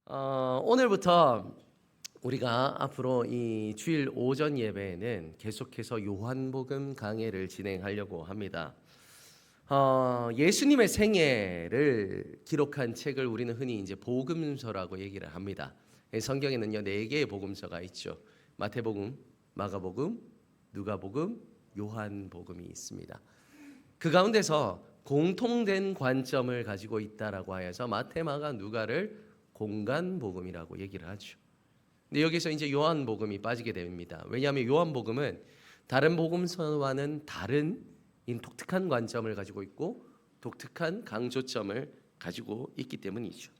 오늘부터 우리가 앞으로 이 주일 오전 예배에는 계속해서 요한복음 강해를 진행하려고 합니다. 예수님의 생애를 기록한 책을 우리는 흔히 이제 복음서라고 얘기를 합니다. 성경에는요 4개의 복음서가 있죠. 마태복음, 마가복음, 누가복음, 요한복음이 있습니다. 그 가운데서 공통된 관점을 가지고 있다라고 하여서 마태, 마가, 누가를 공간복음이라고 얘기를 하죠. 근데 여기서 이제 요한복음이 빠지게 됩니다. 왜냐하면 요한복음은 다른 복음서와는 다른 독특한 관점을 가지고 있고 독특한 강조점을 가지고 있기 때문이죠.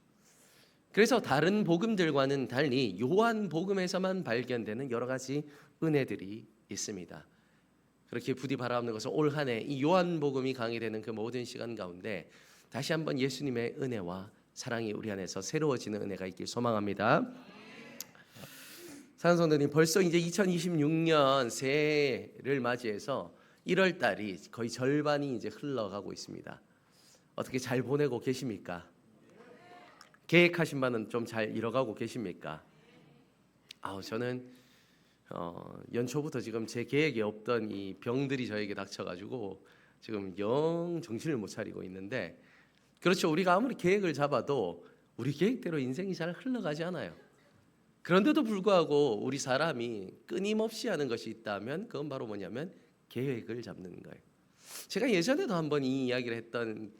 그래서 다른 복음들과는 달리 요한복음에서만 발견되는 여러 가지 은혜들이 있습니다. 그렇게 부디 바라옵는 것은 올 한 해 이 요한복음이 강의되는 그 모든 시간 가운데 다시 한번 예수님의 은혜와 사랑이 우리 안에서 새로워지는 은혜가 있길 소망합니다. 사랑하는 성도님, 벌써 이제 2026년 새해를 맞이해서 1월 달이 거의 절반이 이제 흘러가고 있습니다. 어떻게 잘 보내고 계십니까? 계획하신 바는 좀 잘 이뤄가고 계십니까? 저는 연초부터 지금 제 계획에 없던 이 병들이 저에게 닥쳐가지고 지금 영 정신을 못 차리고 있는데, 그렇죠. 우리가 아무리 계획을 잡아도 우리 계획대로 인생이 잘 흘러가지 않아요. 그런데도 불구하고 우리 사람이 끊임없이 하는 것이 있다면 그건 바로 뭐냐면 계획을 잡는 거예요. 제가 예전에도 한번 이 이야기를 했던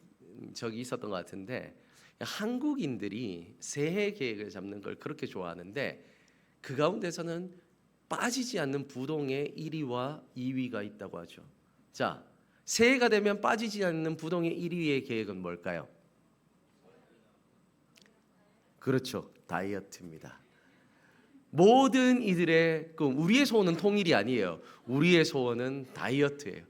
적이 있었던 것 같은데, 한국인들이 새해 계획을 잡는 걸 그렇게 좋아하는데 그 가운데서는 빠지지 않는 부동의 1위와 2위가 있다고 하죠. 자, 새해가 되면 빠지지 않는 부동의 1위의 계획은 뭘까요? 그렇죠. 다이어트입니다. 모든 이들의 우리의 소원은 통일이 아니에요. 우리의 소원은 다이어트예요.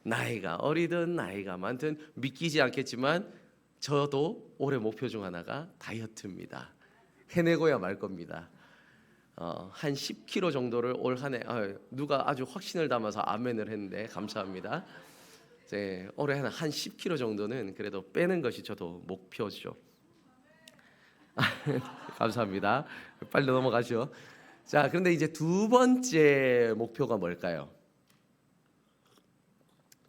나이가 어리든 나이가 많든 믿기지 않겠지만 저도 올해 목표 중 하나가 다이어트입니다. 해내고야 말 겁니다. 한 10kg 정도를 올 한 해, 누가 아주 확신을 담아서 아멘을 했는데 감사합니다. 올해 한 10kg 정도는 그래도 빼는 것이 저도 목표죠. 감사합니다. 빨리 넘어가죠. 자, 그런데 이제 두 번째 목표가 뭘까요?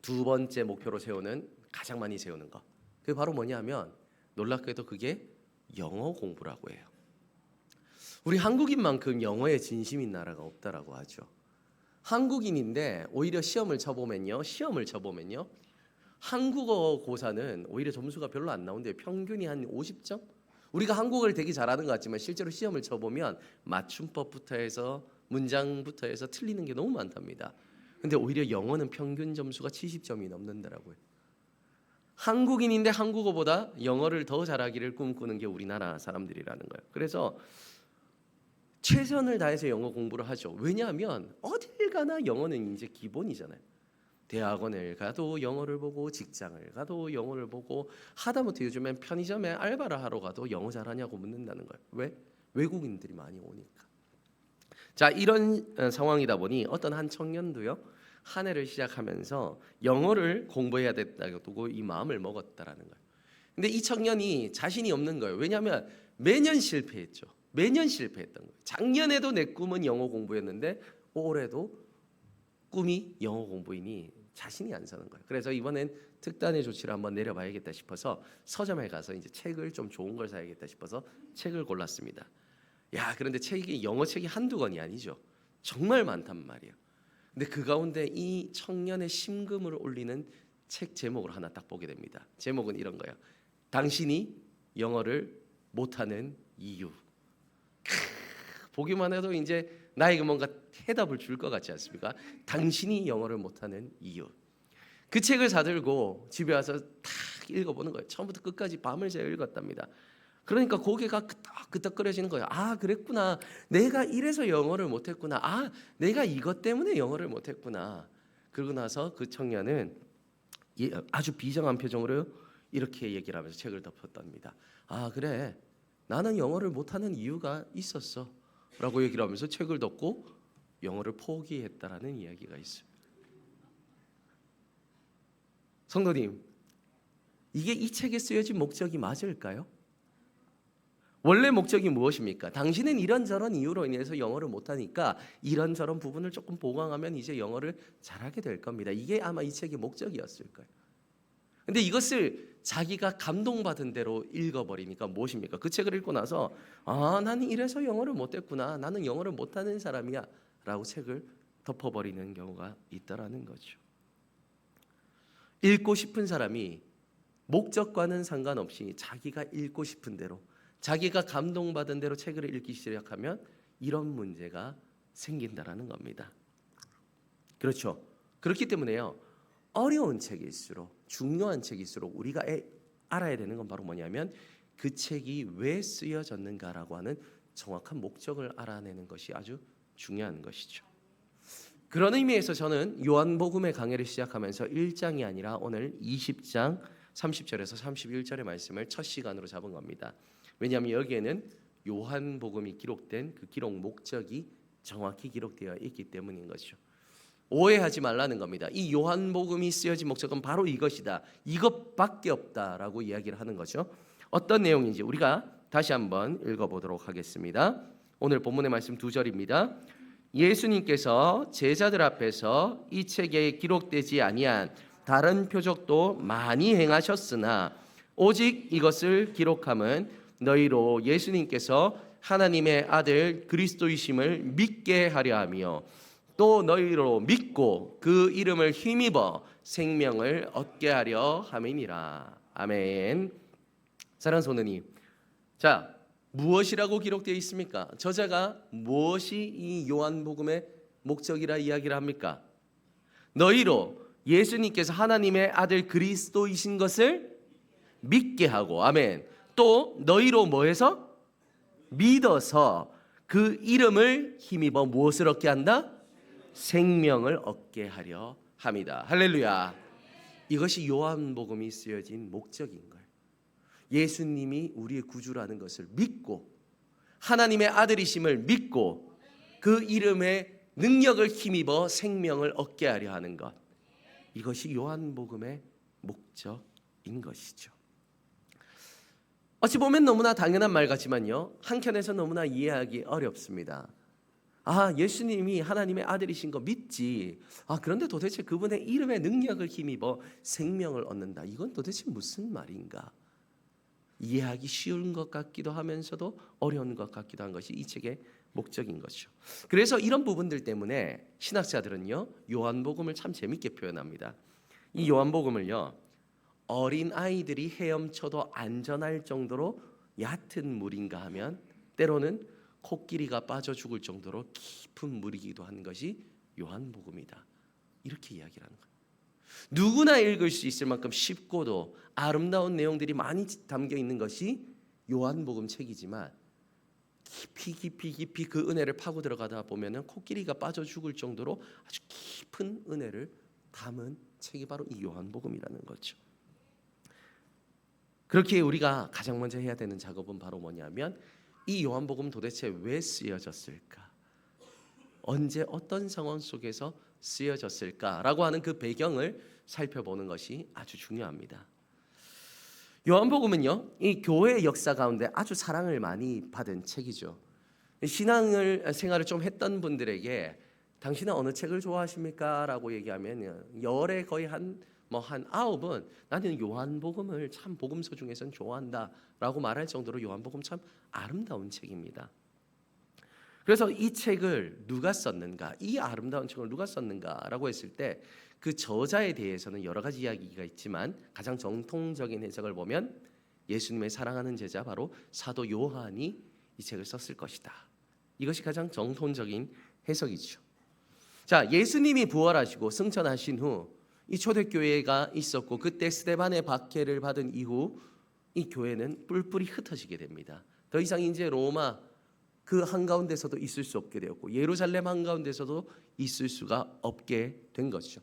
두 번째 목표로 세우는, 가장 많이 세우는 거, 그게 바로 뭐냐면 놀랍게도 그게 영어 공부라고 해요. 우리 한국인만큼 영어에 진심인 나라가 없다라고 하죠. 한국인인데 오히려 시험을 쳐보면요 한국어 고사는 오히려 점수가 별로 안 나오는데 평균이 한 50점? 우리가 한국어를 되게 잘하는 것 같지만 실제로 시험을 쳐보면 맞춤법부터 해서 문장부터 해서 틀리는 게 너무 많답니다. 근데 오히려 영어는 평균 점수가 70점이 넘는다라고요. 한국인인데 한국어보다 영어를 더 잘하기를 꿈꾸는 게 우리나라 사람들이라는 거예요. 그래서 최선을 다해서 영어 공부를 하죠. 왜냐하면 어딜 가나 영어는 이제 기본이잖아요. 대학원을 가도 영어를 보고 직장을 가도 영어를 보고 하다못해 요즘엔 편의점에 알바를 하러 가도 영어 잘하냐고 묻는다는 거예요. 왜? 외국인들이 많이 오니까. 자, 이런 상황이다 보니 어떤 한 청년도요, 한 해를 시작하면서 영어를 공부해야 됐다고 두고 이 마음을 먹었다라는 거예요. 근데 이 청년이 자신이 없는 거예요. 왜냐하면 매년 실패했죠. 매년 실패했던 거예요. 작년에도 내 꿈은 영어 공부였는데 올해도 꿈이 영어 공부이니 자신이 안 서는 거예요. 그래서 이번엔 특단의 조치를 한번 내려봐야겠다 싶어서 서점에 가서 이제 책을 좀 좋은 걸 사야겠다 싶어서 책을 골랐습니다. 그런데 영어 책이 한두 권이 아니죠. 정말 많단 말이에요. 근데 그 가운데 이 청년의 심금을 올리는 책 제목을 하나 딱 보게 됩니다. 제목은 이런 거예요. 당신이 영어를 못하는 이유. 보기만 해도 이제 나에게 뭔가 해답을 줄 것 같지 않습니까? 당신이 영어를 못하는 이유. 그 책을 사들고 집에 와서 딱 읽어보는 거예요. 처음부터 끝까지 밤을 새워 읽었답니다. 그러니까 고개가 끄덕끄덕거려지는 거예요. 그랬구나. 내가 이래서 영어를 못했구나. 내가 이것 때문에 영어를 못했구나. 그러고 나서 그 청년은 아주 비장한 표정으로 이렇게 얘기를 하면서 책을 덮었답니다. 그래, 나는 영어를 못하는 이유가 있었어 라고 얘기를 하면서 책을 덮고 영어를 포기했다라는 이야기가 있어요. 성도님, 이게 이 책에 쓰여진 목적이 맞을까요? 원래 목적이 무엇입니까? 당신은 이런저런 이유로 인해서 영어를 못하니까 이런저런 부분을 조금 보강하면 이제 영어를 잘하게 될 겁니다. 이게 아마 이 책의 목적이었을 거예요. 근데 이것을 자기가 감동받은 대로 읽어버리니까 무엇입니까? 그 책을 읽고 나서 나는 이래서 영어를 못했구나. 나는 영어를 못하는 사람이야 라고 책을 덮어버리는 경우가 있다라는 거죠. 읽고 싶은 사람이 목적과는 상관없이 자기가 읽고 싶은 대로, 자기가 감동받은 대로 책을 읽기 시작하면 이런 문제가 생긴다라는 겁니다. 그렇죠. 그렇기 때문에요, 어려운 책일수록, 중요한 책일수록 우리가 알아야 되는 건 바로 뭐냐면 그 책이 왜 쓰여졌는가라고 하는 정확한 목적을 알아내는 것이 아주 중요한 것이죠. 그런 의미에서 저는 요한복음의 강해를 시작하면서 1장이 아니라 오늘 20장 30절에서 31절의 말씀을 첫 시간으로 잡은 겁니다. 왜냐하면 여기에는 요한복음이 기록된 그 기록 목적이 정확히 기록되어 있기 때문인 것이죠. 오해하지 말라는 겁니다. 이 요한복음이 쓰여진 목적은 바로 이것이다, 이것밖에 없다라고 이야기를 하는 거죠. 어떤 내용인지 우리가 다시 한번 읽어보도록 하겠습니다. 오늘 본문의 말씀 2절입니다. 예수님께서 제자들 앞에서 이 책에 기록되지 아니한 다른 표적도 많이 행하셨으나 오직 이것을 기록함은 너희로 예수님께서 하나님의 아들 그리스도이심을 믿게 하려 하며 또 너희로 믿고 그 이름을 힘입어 생명을 얻게 하려 함이니라. 아멘. 사랑하는 성도님, 자, 무엇이라고 기록되어 있습니까? 저자가 무엇이 이 요한복음의 목적이라 이야기를 합니까? 너희로 예수님께서 하나님의 아들 그리스도이신 것을 믿게 하고, 아멘. 또 너희로 뭐해서? 믿어서 그 이름을 힘입어 무엇을 얻게 한다? 생명을 얻게 하려 합니다. 할렐루야. 이것이 요한복음이 쓰여진 목적인 거예요. 예수님이 우리의 구주라는 것을 믿고 하나님의 아들이심을 믿고 그 이름의 능력을 힘입어 생명을 얻게 하려 하는 것, 이것이 요한복음의 목적인 것이죠. 어찌 보면 너무나 당연한 말 같지만요, 한켠에서 너무나 이해하기 어렵습니다. 예수님이 하나님의 아들이신 거 믿지. 그런데 도대체 그분의 이름의 능력을 힘입어 생명을 얻는다, 이건 도대체 무슨 말인가? 이해하기 쉬운 것 같기도 하면서도 어려운 것 같기도 한 것이 이 책의 목적인 것이죠. 그래서 이런 부분들 때문에 신학자들은요, 요한복음을 참 재밌게 표현합니다. 이 요한복음을요, 어린 아이들이 헤엄쳐도 안전할 정도로 얕은 물인가 하면 때로는 코끼리가 빠져 죽을 정도로 깊은 물이기도 한 것이 요한복음이다, 이렇게 이야기를 하는 거예요. 누구나 읽을 수 있을 만큼 쉽고도 아름다운 내용들이 많이 담겨 있는 것이 요한복음 책이지만 깊이 그 은혜를 파고 들어가다 보면은 코끼리가 빠져 죽을 정도로 아주 깊은 은혜를 담은 책이 바로 이 요한복음이라는 거죠. 그렇게 우리가 가장 먼저 해야 되는 작업은 바로 뭐냐면 이 요한복음 도대체 왜 쓰여졌을까? 언제 어떤 상황 속에서 쓰여졌을까라고 하는 그 배경을 살펴보는 것이 아주 중요합니다. 요한복음은요, 이 교회의 역사 가운데 아주 사랑을 많이 받은 책이죠. 생활을 좀 했던 분들에게 당신은 어느 책을 좋아하십니까? 라고 얘기하면 열에 거의 한 9은 나는 요한복음을 참 복음서 중에서는 좋아한다 라고 말할 정도로 요한복음 참 아름다운 책입니다. 그래서 이 책을 누가 썼는가, 이 아름다운 책을 누가 썼는가 라고 했을 때 그 저자에 대해서는 여러 가지 이야기가 있지만 가장 정통적인 해석을 보면 예수님의 사랑하는 제자 바로 사도 요한이 이 책을 썼을 것이다, 이것이 가장 정통적인 해석이죠. 자, 예수님이 부활하시고 승천하신 후 이 초대교회가 있었고 그때 스데반의 박해를 받은 이후 이 교회는 뿔뿔이 흩어지게 됩니다. 더 이상 이제 로마 그 한가운데서도 있을 수 없게 되었고 예루살렘 한가운데서도 있을 수가 없게 된 것이죠.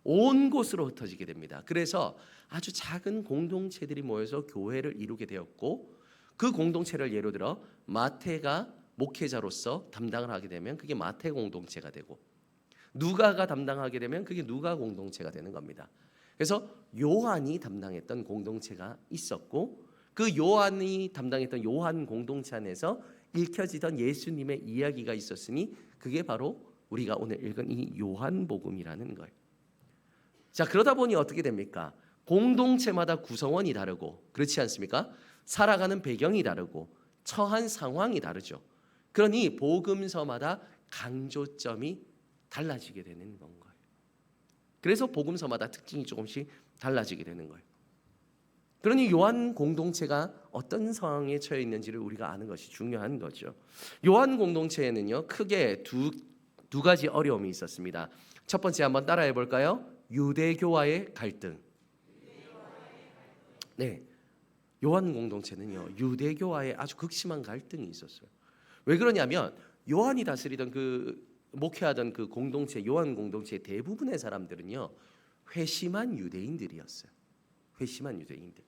온 곳으로 흩어지게 됩니다. 그래서 아주 작은 공동체들이 모여서 교회를 이루게 되었고 그 공동체를 예로 들어 마태가 목회자로서 담당을 하게 되면 그게 마태 공동체가 되고 누가가 담당하게 되면 그게 누가 공동체가 되는 겁니다. 그래서 요한이 담당했던 공동체가 있었고 그 요한이 담당했던 요한 공동체 안에서 읽혀지던 예수님의 이야기가 있었으니 그게 바로 우리가 오늘 읽은 이 요한복음이라는 거예요. 자, 그러다 보니 어떻게 됩니까? 공동체마다 구성원이 다르고 그렇지 않습니까? 살아가는 배경이 다르고 처한 상황이 다르죠. 그러니 복음서마다 강조점이 달라지게 되는 건 거예요. 그래서 복음서마다 특징이 조금씩 달라지게 되는 거예요. 그러니 요한 공동체가 어떤 상황에 처해 있는지를 우리가 아는 것이 중요한 거죠. 요한 공동체에는요, 크게 두 가지 어려움이 있었습니다. 첫 번째 한번 따라해 볼까요? 유대교와의 갈등. 네, 요한 공동체는요, 유대교와의 아주 극심한 갈등이 있었어요. 왜 그러냐면 요한이 다스리던 목회하던 그 공동체, 요한 공동체의 대부분의 사람들은요, 회심한 유대인들이었어요. 회심한 유대인들.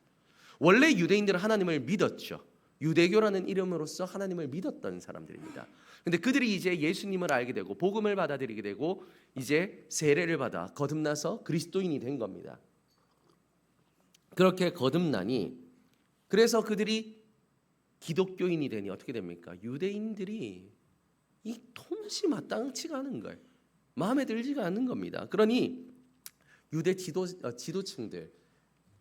원래 유대인들은 하나님을 믿었죠. 유대교라는 이름으로써 하나님을 믿었던 사람들입니다. 근데 그들이 이제 예수님을 알게 되고 복음을 받아들이게 되고 이제 세례를 받아 거듭나서 그리스도인이 된 겁니다. 그렇게 거듭나니 그래서 그들이 기독교인이 되니 어떻게 됩니까? 유대인들이 이 통치 마땅치가 않은 거예요. 마음에 들지가 않는 겁니다. 그러니 유대 지도층들,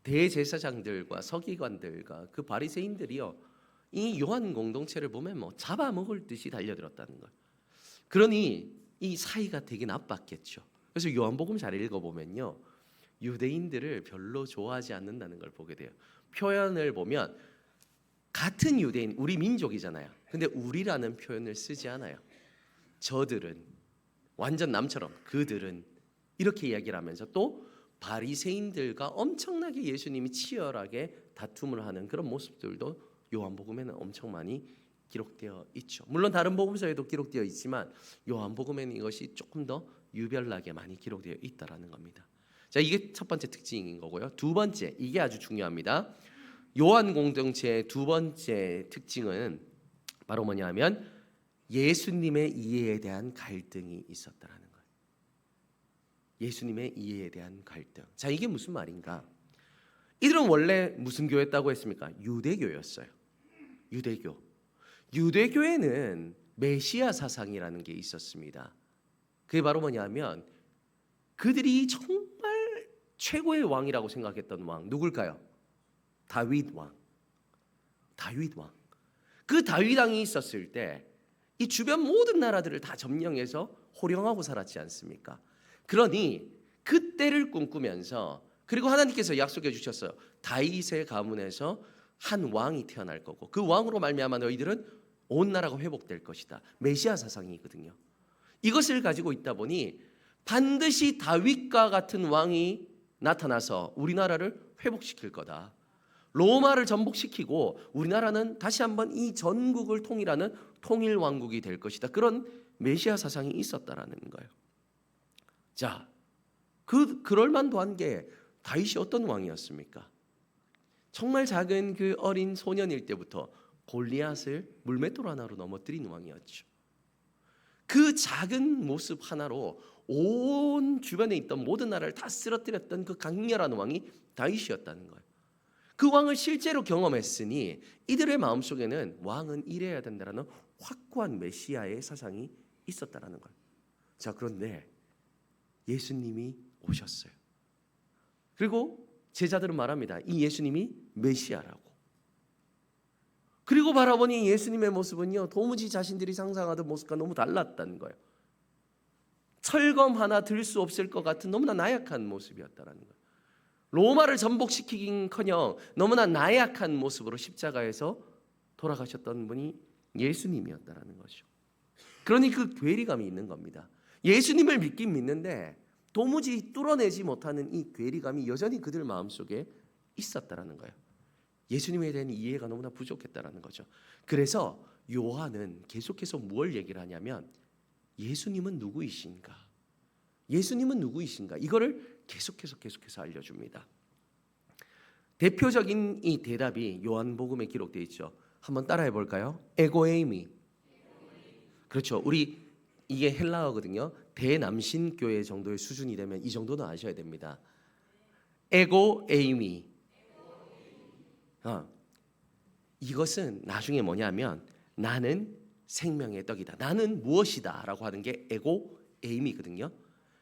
대제사장들과 서기관들과 그 바리새인들이요, 이 요한 공동체를 보면 뭐 잡아먹을 듯이 달려들었다는 거예요. 그러니 이 사이가 되게 나빴겠죠. 그래서 요한복음 잘 읽어보면요, 유대인들을 별로 좋아하지 않는다는 걸 보게 돼요. 표현을 보면 같은 유대인, 우리 민족이잖아요. 근데 우리라는 표현을 쓰지 않아요. 저들은, 완전 남처럼 그들은, 이렇게 이야기를 하면서 또 바리새인들과 엄청나게 예수님이 치열하게 다툼을 하는 그런 모습들도 요한복음에는 엄청 많이 기록되어 있죠. 물론 다른 복음서에도 기록되어 있지만 요한복음에는 이것이 조금 더 유별나게 많이 기록되어 있다라는 겁니다. 자, 이게 첫 번째 특징인 거고요. 두 번째, 이게 아주 중요합니다. 요한 공동체의 두 번째 특징은 바로 뭐냐면 예수님의 이해에 대한 갈등이 있었다라는 거예요. 예수님의 이해에 대한 갈등. 자, 이게 무슨 말인가? 이들은 원래 무슨 교였다고 했습니까? 유대교였어요. 유대교. 유대교에는 메시아 사상이라는 게 있었습니다. 그게 바로 뭐냐면 그들이 정말 최고의 왕이라고 생각했던 왕 누굴까요? 다윗 왕. 다윗 왕. 그 다윗 왕이 있었을 때 이 주변 모든 나라들을 다 점령해서 호령하고 살았지 않습니까? 그러니 그때를 꿈꾸면서, 그리고 하나님께서 약속해 주셨어요. 다윗의 가문에서 한 왕이 태어날 거고 그 왕으로 말미암아 너희들은 온 나라가 회복될 것이다. 메시아 사상이거든요. 이것을 가지고 있다 보니 반드시 다윗과 같은 왕이 나타나서 우리나라를 회복시킬 거다. 로마를 전복시키고 우리나라는 다시 한번 이 전국을 통일하는 통일 왕국이 될 것이다. 그런 메시아 사상이 있었다라는 거예요. 자, 그럴 만도 한 게 다윗이 어떤 왕이었습니까? 정말 작은 그 어린 소년일 때부터 골리앗을 물맷돌 하나로 넘어뜨린 왕이었죠. 그 작은 모습 하나로 온 주변에 있던 모든 나라를 다 쓰러뜨렸던 그 강렬한 왕이 다윗이었다는 거예요. 그 왕을 실제로 경험했으니 이들의 마음속에는 왕은 이래야 된다라는 확고한 메시아의 사상이 있었다라는 거예요. 자, 그런데 예수님이 오셨어요. 그리고 제자들은 말합니다. 이 예수님이 메시아라고. 그리고 바라보니 예수님의 모습은요, 도무지 자신들이 상상하던 모습과 너무 달랐다는 거예요. 철검 하나 들 수 없을 것 같은 너무나 나약한 모습이었다라는 거예요. 로마를 전복시키긴커녕 너무나 나약한 모습으로 십자가에서 돌아가셨던 분이 예수님이었다라는 거죠. 그러니 그 괴리감이 있는 겁니다. 예수님을 믿긴 믿는데 도무지 뚫어내지 못하는 이 괴리감이 여전히 그들 마음속에 있었다라는 거예요. 예수님에 대한 이해가 너무나 부족했다라는 거죠. 그래서 요한은 계속해서 무엇을 얘기를 하냐면 예수님은 누구이신가? 예수님은 누구이신가? 이거를 계속해서 알려줍니다. 대표적인 이 대답이 요한복음에 기록되어 있죠. 한번 따라해 볼까요? 에고에이미. 그렇죠. 우리 이게 헬라어거든요. 대남신교회 정도의 수준이 되면 이 정도는 아셔야 됩니다. 에고에이미. 이것은 나중에 뭐냐면 나는 생명의 떡이다. 나는 무엇이다 라고 하는 게 에고 에임이거든요.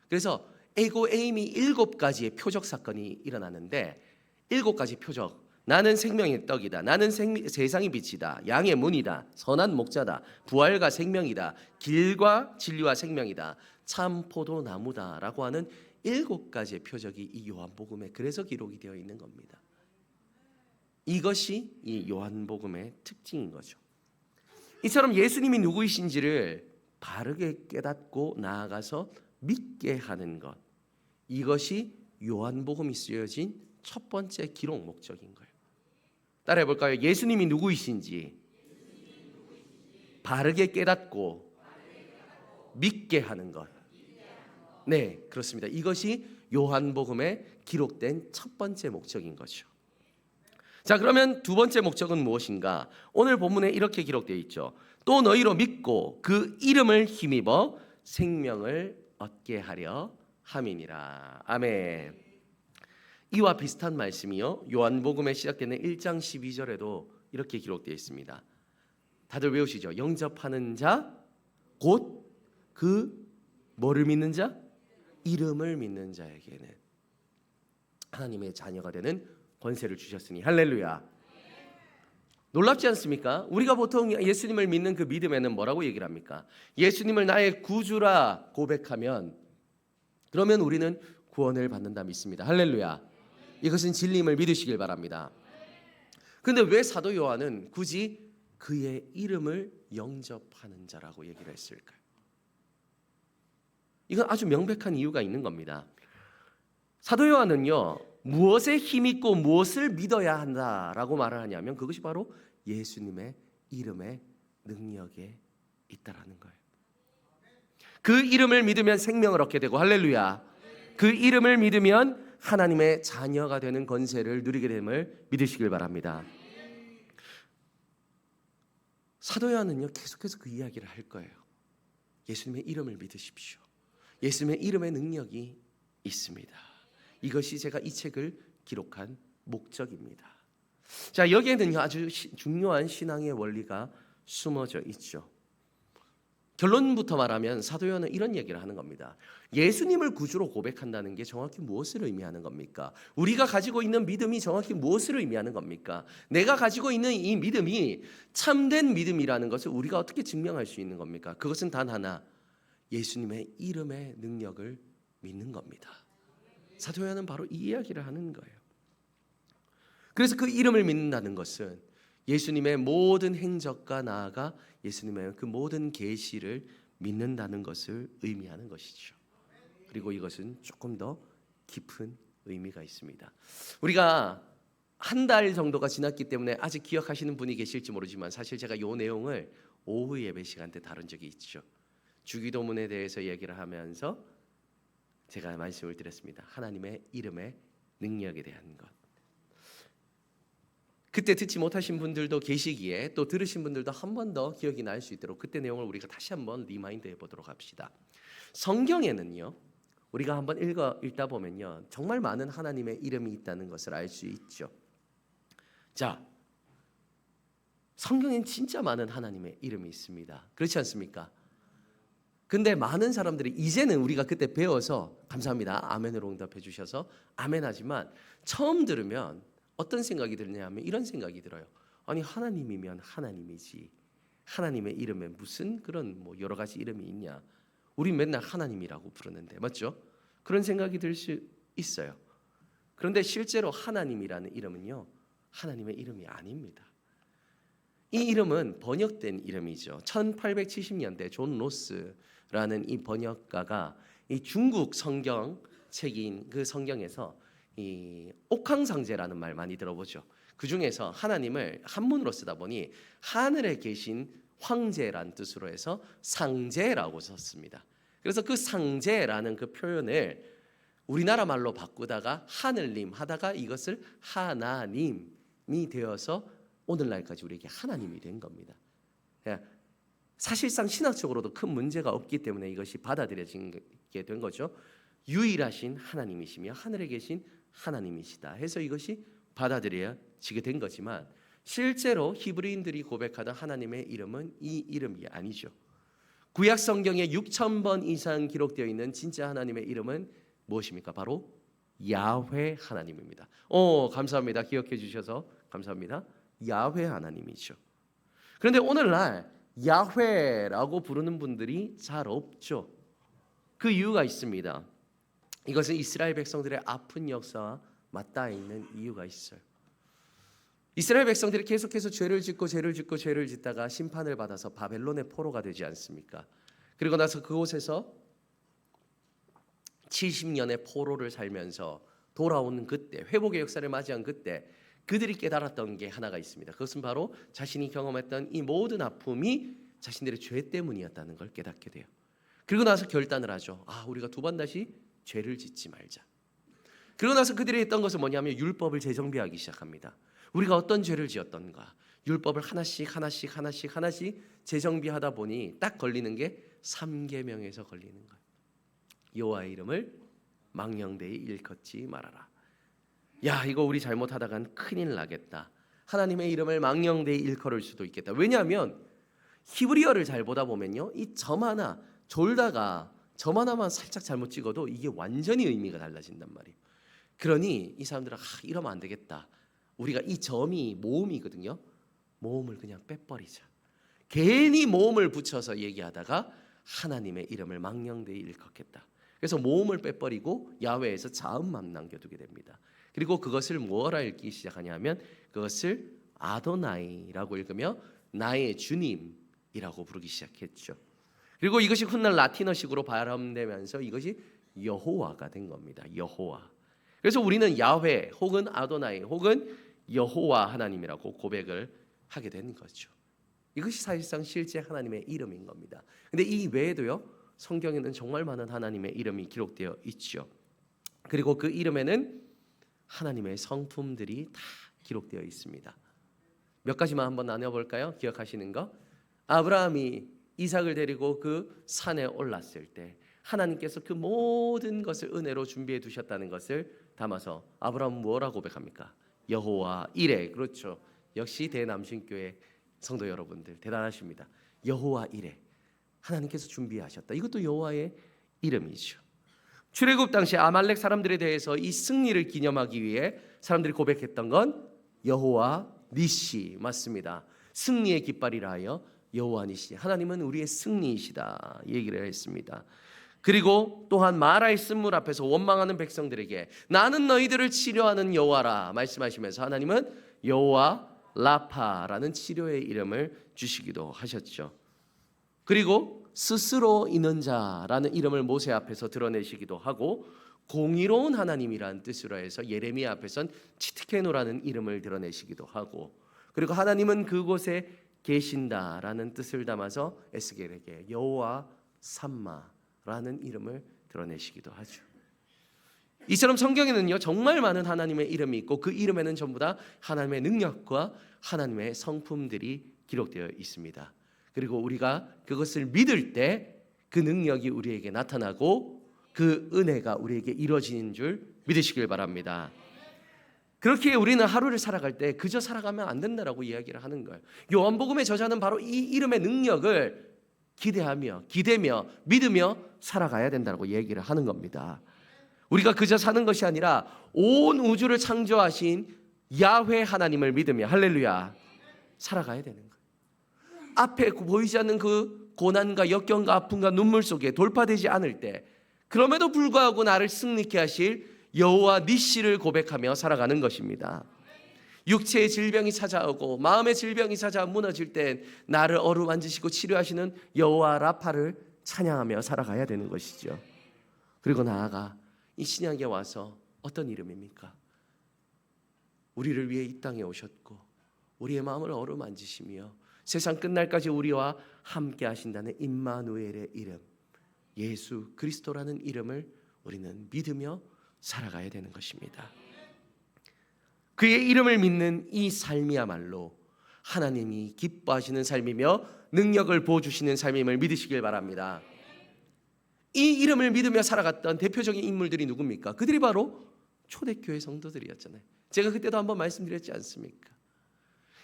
그래서 에고 에임이 7가지의 표적 사건이 일어나는데 7가지 표적. 나는 생명의 떡이다. 나는 세상의 빛이다. 양의 문이다. 선한 목자다. 부활과 생명이다. 길과 진리와 생명이다. 참 포도나무다 라고 하는 7가지의 표적이 이 요한복음에 그래서 기록이 되어 있는 겁니다. 이것이 이 요한복음의 특징인 거죠. 이처럼 예수님이 누구이신지를 바르게 깨닫고 나아가서 믿게 하는 것, 이것이 요한복음이 쓰여진 첫 번째 기록 목적인 거예요. 따라해 볼까요? 예수님이 누구이신지 바르게 깨닫고 믿게 하는 것. 네, 그렇습니다. 이것이 요한복음에 기록된 첫 번째 목적인 거죠. 자, 그러면 두 번째 목적은 무엇인가? 오늘 본문에 이렇게 기록되어 있죠. 또 너희로 믿고 그 이름을 힘입어 생명을 얻게 하려 함이니라. 아멘. 이와 비슷한 말씀이요, 요한복음에 시작되는 1장 12절에도 이렇게 기록되어 있습니다. 다들 외우시죠? 영접하는 자, 곧 그 뭐를 믿는 자? 이름을 믿는 자에게는 하나님의 자녀가 되는 권세를 주셨으니 할렐루야. 놀랍지 않습니까? 우리가 보통 예수님을 믿는 그 믿음에는 뭐라고 얘기를 합니까? 예수님을 나의 구주라 고백하면 그러면 우리는 구원을 받는다 믿습니다. 할렐루야. 이것은 진리임을 믿으시길 바랍니다. 그런데 왜 사도 요한은 굳이 그의 이름을 영접하는 자라고 얘기를 했을까요? 이건 아주 명백한 이유가 있는 겁니다. 사도 요한은요, 무엇에 힘있고 무엇을 믿어야 한다라고 말을 하냐면 그것이 바로 예수님의 이름의 능력에 있다라는 거예요. 그 이름을 믿으면 생명을 얻게 되고 할렐루야. 그 이름을 믿으면 하나님의 자녀가 되는 권세를 누리게 됨을 믿으시길 바랍니다. 사도 요한은요, 계속해서 그 이야기를 할 거예요. 예수님의 이름을 믿으십시오. 예수님의 이름의 능력이 있습니다. 이것이 제가 이 책을 기록한 목적입니다. 자, 여기에는 아주 중요한 신앙의 원리가 숨어져 있죠. 결론부터 말하면 사도 요한은 이런 얘기를 하는 겁니다. 예수님을 구주로 고백한다는 게 정확히 무엇을 의미하는 겁니까? 우리가 가지고 있는 믿음이 정확히 무엇을 의미하는 겁니까? 내가 가지고 있는 이 믿음이 참된 믿음이라는 것을 우리가 어떻게 증명할 수 있는 겁니까? 그것은 단 하나, 예수님의 이름의 능력을 믿는 겁니다. 사도 요한은 바로 이 이야기를 하는 거예요. 그래서 그 이름을 믿는다는 것은 예수님의 모든 행적과 나아가 예수님의 그 모든 계시를 믿는다는 것을 의미하는 것이죠. 그리고 이것은 조금 더 깊은 의미가 있습니다. 우리가 한 달 정도가 지났기 때문에 아직 기억하시는 분이 계실지 모르지만 사실 제가 이 내용을 오후 예배 시간 때 다룬 적이 있죠. 주기도문에 대해서 얘기를 하면서 제가 말씀을 드렸습니다. 하나님의 이름의 능력에 대한 것. 그때 듣지 못하신 분들도 계시기에 또 들으신 분들도 한 번 더 기억이 날 수 있도록 그때 내용을 우리가 다시 한번 리마인드 해보도록 합시다. 성경에는요, 우리가 한번 읽다 보면요, 정말 많은 하나님의 이름이 있다는 것을 알 수 있죠. 자, 성경엔 진짜 많은 하나님의 이름이 있습니다. 그렇지 않습니까? 근데 많은 사람들이 이제는 우리가 그때 배워서 감사합니다. 아멘으로 응답해 주셔서 아멘하지만 처음 들으면 어떤 생각이 드냐면 이런 생각이 들어요. 아니, 하나님이면 하나님이지. 하나님의 이름에 무슨 그런 뭐 여러 가지 이름이 있냐. 우리 맨날 하나님이라고 부르는데, 맞죠? 그런 생각이 들 수 있어요. 그런데 실제로 하나님이라는 이름은요, 하나님의 이름이 아닙니다. 이 이름은 번역된 이름이죠. 1870년대 존 로스라는 이 번역가가 이 중국 성경 책인 그 성경에서 이 옥황상제라는 말 많이 들어보죠. 그 중에서 하나님을 한문으로 쓰다 보니 하늘에 계신 황제란 뜻으로 해서 상제라고 썼습니다. 그래서 그 상제라는 그 표현을 우리나라 말로 바꾸다가 하늘님 하다가 이것을 하나님이 되어서 오늘날까지 우리에게 하나님이 된 겁니다. 사실상 신학적으로도 큰 문제가 없기 때문에 이것이 받아들여지게 된 거죠. 유일하신 하나님이시며 하늘에 계신 하나님이시다 해서 이것이 받아들여지게 된 거지만 실제로 히브리인들이 고백하던 하나님의 이름은 이 이름이 아니죠. 구약 성경에 6,000번 이상 기록되어 있는 진짜 하나님의 이름은 무엇입니까? 바로 야훼 하나님입니다. 감사합니다. 기억해 주셔서 감사합니다. 야훼 하나님이죠. 그런데 오늘날 야훼라고 부르는 분들이 잘 없죠. 그 이유가 있습니다. 이것은 이스라엘 백성들의 아픈 역사와 맞닿아 있는 이유가 있어요. 이스라엘 백성들이 계속해서 죄를 짓다가 심판을 받아서 바벨론의 포로가 되지 않습니까? 그리고 나서 그곳에서 70년의 포로를 살면서 돌아오는 그때, 회복의 역사를 맞이한 그때 그들이 깨달았던 게 하나가 있습니다. 그것은 바로 자신이 경험했던 이 모든 아픔이 자신들의 죄 때문이었다는 걸 깨닫게 돼요. 그리고 나서 결단을 하죠. 우리가 두 번 다시 죄를 짓지 말자. 그리고 나서 그들이 했던 것은 뭐냐면 율법을 재정비하기 시작합니다. 우리가 어떤 죄를 지었던가 율법을 하나씩 재정비하다 보니 딱 걸리는 게 3계명에서 걸리는 거예요. 여호와의 이름을 망령되이 일컫지 말아라. 야, 이거 우리 잘못하다간 큰일 나겠다. 하나님의 이름을 망령되이 일컬을 수도 있겠다. 왜냐하면 히브리어를 잘 보다 보면요, 이 점 하나 졸다가 점 하나만 살짝 잘못 찍어도 이게 완전히 의미가 달라진단 말이에요. 그러니 이 사람들은 이러면 안 되겠다. 우리가 이 점이 모음이거든요. 모음을 그냥 빼버리자. 괜히 모음을 붙여서 얘기하다가 하나님의 이름을 망령되이 일컫겠다. 그래서 모음을 빼버리고 야훼에서 자음만 남겨두게 됩니다. 그리고 그것을 뭐라 읽기 시작하냐면 그것을 아도나이라고 읽으며 나의 주님이라고 부르기 시작했죠. 그리고 이것이 훗날 라틴어식으로 발음되면서 이것이 여호와가 된 겁니다. 여호와. 그래서 우리는 야훼 혹은 아도나이 혹은 여호와 하나님이라고 고백을 하게 된 거죠. 이것이 사실상 실제 하나님의 이름인 겁니다. 근데 이 외에도요, 성경에는 정말 많은 하나님의 이름이 기록되어 있죠. 그리고 그 이름에는 하나님의 성품들이 다 기록되어 있습니다. 몇 가지만 한번 나눠볼까요? 기억하시는 거? 아브라함이 이삭을 데리고 그 산에 올랐을 때 하나님께서 그 모든 것을 은혜로 준비해 두셨다는 것을 담아서 아브라함은 뭐라고 고백합니까? 여호와 이레. 그렇죠. 역시 대남신교회 성도 여러분들 대단하십니다. 여호와 이레. 하나님께서 준비하셨다. 이것도 여호와의 이름이죠. 출애굽 당시 아말렉 사람들에 대해서 이 승리를 기념하기 위해 사람들이 고백했던 건 여호와 니시 맞습니다. 승리의 깃발이라 하여 여호와 니시, 하나님은 우리의 승리이시다 얘기를 했습니다. 그리고 또한 마라의 쓴물 앞에서 원망하는 백성들에게 나는 너희들을 치료하는 여호와라 말씀하시면서 하나님은 여호와 라파라는 치료의 이름을 주시기도 하셨죠. 그리고 스스로 있는 자라는 이름을 모세 앞에서 드러내시기도 하고 공의로운 하나님이라는 뜻으로 해서 예레미야 앞에선 치트케노라는 이름을 드러내시기도 하고, 그리고 하나님은 그곳에 계신다라는 뜻을 담아서 에스겔에게 여호와 삼마라는 이름을 드러내시기도 하죠. 이처럼 성경에는요 정말 많은 하나님의 이름이 있고 그 이름에는 전부 다 하나님의 능력과 하나님의 성품들이 기록되어 있습니다. 그리고 우리가 그것을 믿을 때 그 능력이 우리에게 나타나고 그 은혜가 우리에게 이루어지는 줄 믿으시길 바랍니다. 그렇게 우리는 하루를 살아갈 때 그저 살아가면 안 된다라고 이야기를 하는 거예요. 요한복음의 저자는 바로 이 이름의 능력을 기대며 믿으며 살아가야 된다고 얘기를 하는 겁니다. 우리가 그저 사는 것이 아니라 온 우주를 창조하신 야훼 하나님을 믿으며 할렐루야 살아가야 되는 거예요. 앞에 보이지 않는 그 고난과 역경과 아픔과 눈물 속에 돌파되지 않을 때 그럼에도 불구하고 나를 승리케 하실 여호와 니시를 고백하며 살아가는 것입니다. 육체의 질병이 찾아오고 마음의 질병이 찾아와 무너질 땐 나를 어루만지시고 치료하시는 여호와 라파를 찬양하며 살아가야 되는 것이죠. 그리고 나아가 이 신약에 와서 어떤 이름입니까? 우리를 위해 이 땅에 오셨고 우리의 마음을 어루만지시며 세상 끝날까지 우리와 함께 하신다는 임마누엘의 이름, 예수 그리스도라는 이름을 우리는 믿으며 살아가야 되는 것입니다. 그의 이름을 믿는 이 삶이야말로 하나님이 기뻐하시는 삶이며 능력을 부어주시는 삶임을 믿으시길 바랍니다. 이 이름을 믿으며 살아갔던 대표적인 인물들이 누굽니까? 그들이 바로 초대교회 성도들이었잖아요. 제가 그때도 한번 말씀드렸지 않습니까?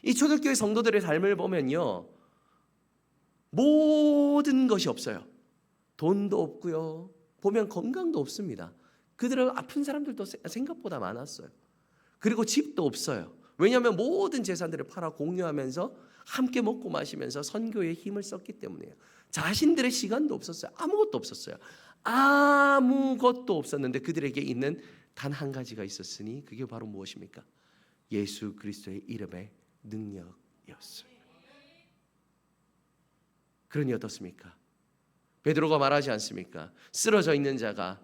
이 초대교회 성도들의 삶을 보면요, 모든 것이 없어요. 돈도 없고요, 보면 건강도 없습니다. 그들은 아픈 사람들도 생각보다 많았어요. 그리고 집도 없어요. 왜냐하면 모든 재산들을 팔아 공유하면서 함께 먹고 마시면서 선교에 힘을 썼기 때문이에요. 자신들의 시간도 없었어요. 아무것도 없었어요. 아무것도 없었는데 그들에게 있는 단 한 가지가 있었으니 그게 바로 무엇입니까? 예수 그리스도의 이름의 능력이었어요. 그러니 어떻습니까? 베드로가 말하지 않습니까? 쓰러져 있는 자가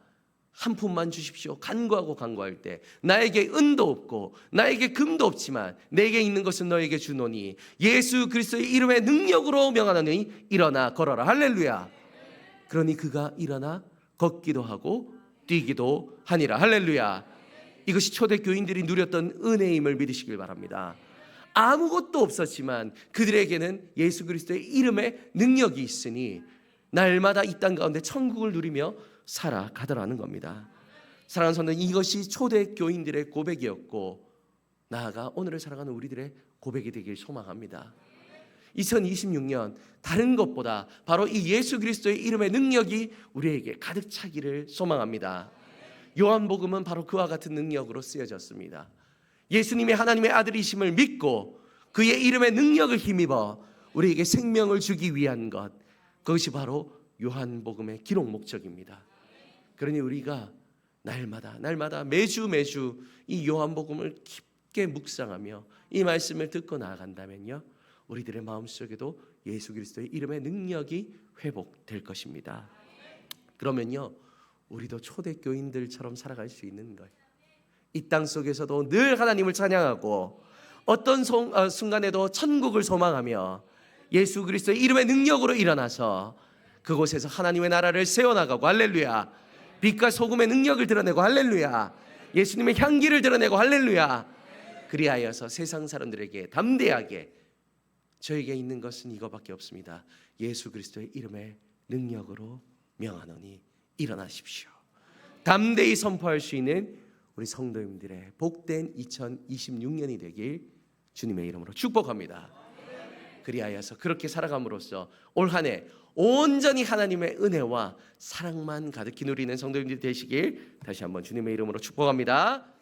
한 푼만 주십시오. 간구할 때 나에게 은도 없고 나에게 금도 없지만 내게 있는 것은 너에게 주노니 예수 그리스도의 이름의 능력으로 명하노니 일어나 걸어라. 할렐루야. 그러니 그가 일어나 걷기도 하고 뛰기도 하니라. 할렐루야. 이것이 초대교인들이 누렸던 은혜임을 믿으시길 바랍니다. 아무것도 없었지만 그들에게는 예수 그리스도의 이름의 능력이 있으니 날마다 이 땅 가운데 천국을 누리며 살아가더라는 겁니다. 사랑하는 성도, 이것이 초대교인들의 고백이었고 나아가 오늘을 살아가는 우리들의 고백이 되길 소망합니다. 2026년 다른 것보다 바로 이 예수 그리스도의 이름의 능력이 우리에게 가득 차기를 소망합니다. 요한복음은 바로 그와 같은 능력으로 쓰여졌습니다. 예수님이 하나님의 아들이심을 믿고 그의 이름의 능력을 힘입어 우리에게 생명을 주기 위한 것, 그것이 바로 요한복음의 기록 목적입니다. 그러니 우리가 날마다 매주 이 요한복음을 깊게 묵상하며 이 말씀을 듣고 나아간다면요, 우리들의 마음속에도 예수 그리스도의 이름의 능력이 회복될 것입니다. 그러면요, 우리도 초대교인들처럼 살아갈 수 있는 거예요. 이 땅 속에서도 늘 하나님을 찬양하고 어떤 순간에도 천국을 소망하며 예수 그리스도의 이름의 능력으로 일어나서 그곳에서 하나님의 나라를 세워나가고 할렐루야, 빛과 소금의 능력을 드러내고 할렐루야, 예수님의 향기를 드러내고 할렐루야, 그리하여서 세상 사람들에게 담대하게 저에게 있는 것은 이거밖에 없습니다. 예수 그리스도의 이름의 능력으로 명하노니 일어나십시오. 담대히 선포할 수 있는 우리 성도님들의 복된 2026년이 되길 주님의 이름으로 축복합니다. 그리하여서 그렇게 살아감으로써 올 한 해 온전히 하나님의 은혜와 사랑만 가득히 누리는 성도님들이 되시길 다시 한번 주님의 이름으로 축복합니다.